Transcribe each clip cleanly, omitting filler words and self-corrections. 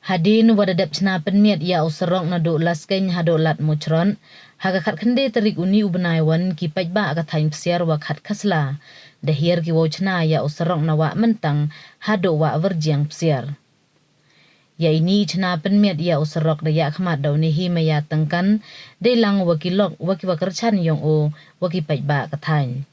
Hadin wadadap cina penmiat ya usarong na do laskain hado lat muchron, hagakat kende terik uni ubenaiwan ki pajba agatain psiar wakat kasla, dahir ki wawcina ya usarong na wak mentang hado wak verjiang psiar. Ya ini cina penmiat ya usarok daya khamat daw nihi maya tengkan, delang wakilok waki wakerchan yong o waki pajba akatain.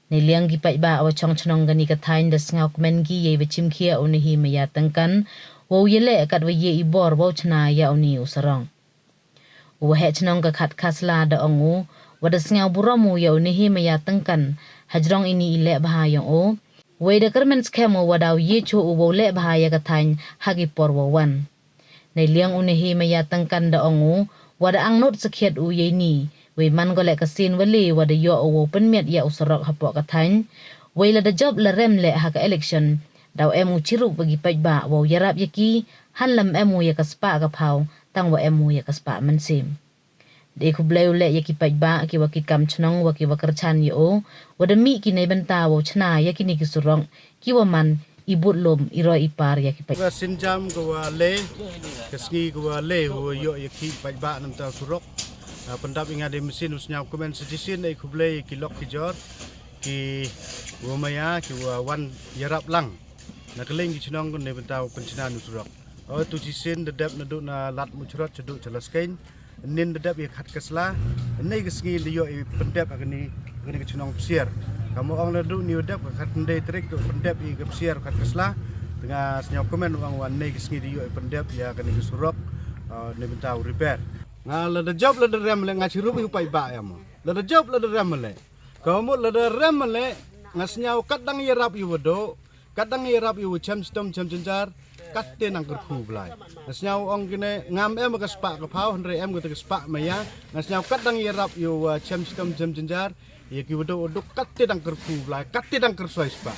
Niliang ki pajba awachong chanong gani katain das ngau kmen ki ye bechim kia unihi maya tengkan, wow yele kat waye ibor wow chana ya uni usarong. Wahe chanong kakat kasla da ongu, wadas ngau buramu ya unihi maya tengkan, hajrong ini ile bahayong o, way da kermen skemo wadaw ye cho uwo le bahaya katain hagi por wawan. Niliang unihi maya tengkan da ongu, wada ang not sakiat u ye ni, way man golek kasin wali wada yo uwo penmiat ya usarok hapok katain, way la da job la rem le haka election, daw emu ciruk bagi pajba wow yarap yaki halam emu ya kaspa kapau tang wa emu ya kaspa mensim. De ku bleu le yaki pajba ki wakit kam chnong waki wakerchan yo wadami ki nei benta wow chna yaki ni kisurong ki waman ibut lom iro ipar yaki pajba. Sinjam ko le keski ko le yo yaki pajba nam ta surok pendap ingat de mesin usnya komen sedisin ai ku blei ki lok ki jor ki womaya ki wan yarap lang. Nakaling ki chinong ko ne bentaw pensinan usurok. Oh tu cisin dedap naduk na lat mucrot ceduk jelaskain. Nin dedap ya khat kasla. Nei kesngi liyo pendap agni agni chinong psiar. Kamu ong naduk ni dedap khat ndai trek tu pendap i psiar khat kasla. Tengah senyap komen wang wan nei kesngi liyo pendap ya agni usurok ne bentaw repair. Nga la de job la de rem le ngachiru bi pai ba ya mo. La de job la de rem le. Kamu la de rem le ngasnyau kadang yarap yu wodo. Kadang irap yu cem stom cem jenjar katte nang kerku blai ngasnyau ong kene ngam em ka spa ka phau hre em ka spa maya ngasnyau kadang irap yu cem stom cem jenjar ye ki wodo oduk katte nang kerku blai katte nang kersoi spa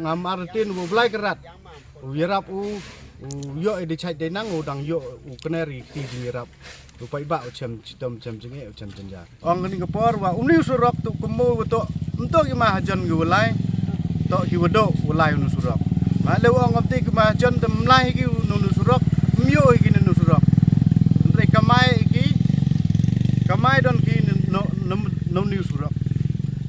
ngam artin wo blai kerat u irap u yo e de chai de nang udang yo u keneri ti irap u pai ba cem stom cem jenge cem jenjar ong ni kapor wa umni surok tu kemo to entok ki mah jon gu lai tok ki wedok ulai nu surok. Ada wong ngomti ke majon temlai ki nu surok, myo iki nu surok. Entre kamai don ki no nu surok.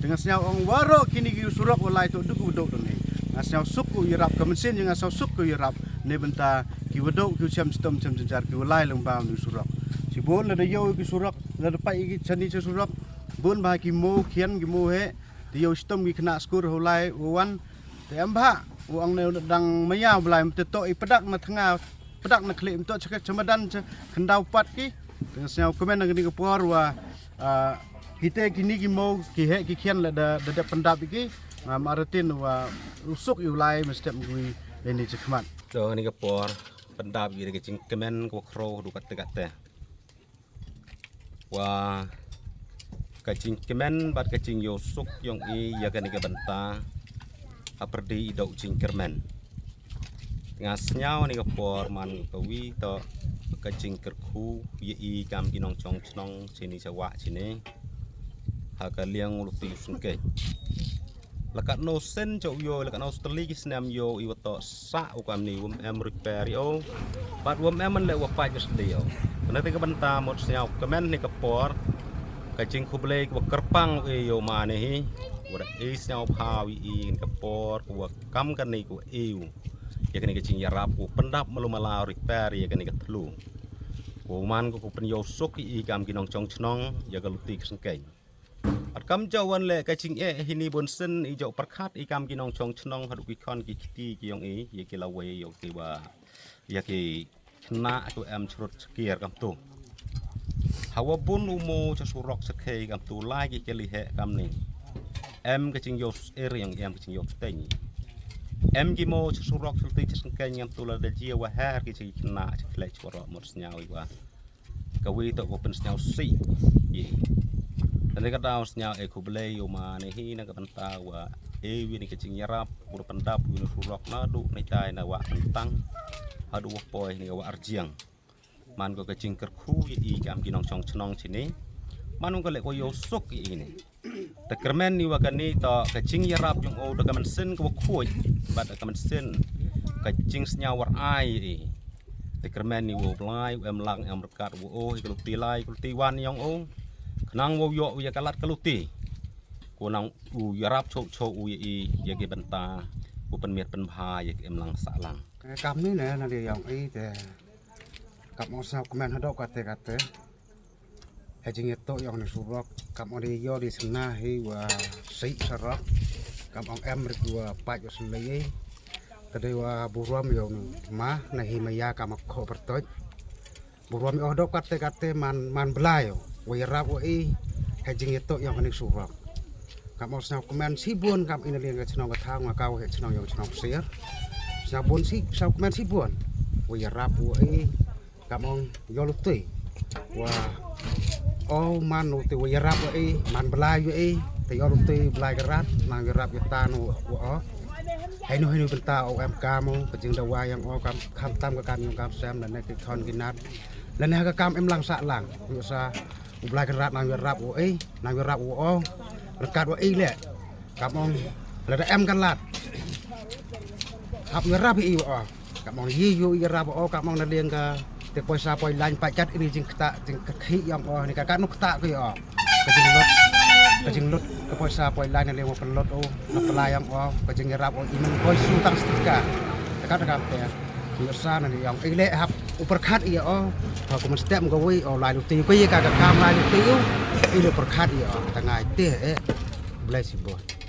Dengan senyau ong waro kini ki surok ulai tok duk wedok don ni. Ngasnyau suku irap ka mesin yang asau suku irap ne benta ki wedok ki cem stom cem jenjar ki ulai lembang nu surok. Si bon la de yo ki surok, la de pai ki chani che surok. Bon ba ki mo khian ki mo he dia stom ki kena skur hulai wan te amba uang ne dang maya blai te to i pedak na tengah pedak na klik to cek cemadan kendau pat ki dengan senyau komen nang ni kepor wa kita kini ki mau ki he ki kian la da pendap iki maratin wa usuk ulai mesti ngui ini cekmat to ni kepor pendap gi ke cingkemen ko kro du kat te wa kacing kemen bat kacing yosuk yang i ya kan iga benta aperdi idau cingkermen ngasnyau ni kapor man kawi to kacing kerku ye i kam kinong chong chnong sini sawa sini ha ka liang uluti sungke lakat no sen chau yo lakat no steli kisnam yo i wato sa ukam ni em repair yo bat em le wa pa just dio nanti ka benta mot snyau kemen ni kapor kacing kublai ku kerpang yo mane hi wada is nyau phawi in kapor ku kam kan ni ku eu ya kan kacing yarap ku pendap melumala repair ya kan tlu ku man ku pen yo sok i kam kinong chong chnong ya galuti sengkai at kam jawan le kacing hini bonsen i jo perkhat i kam kinong chong chnong hadu ki khon ki ti ki yong e ye ki lawe yo ki wa ya ki kena ku em chrut skier kam tu hawa bun umo cho surok sekhe kam tu lai ki keli he kam ni em kacing yos yang em kacing yos teng em ki mo cho surok sulti sengkai ngam tu la da jia wa har ki chi kena chlech waro mot snyau wa kawi to ko pen snyau si ye dan ka daw snyau e ku blei yo ma ne hi na ka benta wa e wi ni kacing yarap ur pendap wi surok na du ni tai na wa tentang adu wa poi ni wa arjiang man ko kacing kerku i kam kinong chong chnong sini manung ko le ko yo sok ini ta kermen ni wakani to kacing yarap yung o da kaman sen ko khoi bat kaman sen kacing snyawar ai te kermen ni wo blai em lang em rekat wo oh keluti lai keluti wan yang oh kenang wo yo ya kalat keluti kunang u yarap chok u ye ke benta u pen miet pen bha ye em lang sa lang cam ní nè là điều dòng ý thì cặp món sao comment hết đâu kate hay chỉ nghiệp tội dòng này sụp rock cặp món đi do đi sinh na hay và sĩ sa rock cặp món em được vừa bay cho sinh lấy cái đây là buruam nhiều má này hi maya cặp món khổ bật tới buruam ở đâu kate man belai vậy ra vậy hay chỉ nghiệp tội dòng này sụp rock cặp món sao comment si buồn cặp in liền cái channel cái thang mà cao hệ channel nhiều channel share sao buồn si sao comment si buồn vậy ra vậy cặp món do lúc tuổi và oh man nu te wayarap ai man belai ai te yo te belai garat nang garap yata nu o hay nu benta o em ka mo ke jing da wa yang o kam kham tam ka kam yong kam sam lan ke khon ginat lan ha ka kam em lang sa lang yo sa belai garat nang garap o ai nang garap o rekat o ai le kam on la da em kan lat hap garap i o kam on yi yo garap o kam on na lieng ka te poisa poi lain pacat ini jing khi yang oh ni kakak nuk tak ke oh ke jing lot ke poisa poi lain le mo pelot oh na pelayang oh ke jing rap oh imen poi su tang stika kakak kakak te biasa na yang ile hap uperkat iya oh ko mesti am gawe oh lai lu ti ko ye kakak kam lai lu ti ile uperkat iya oh tangai te bless you boy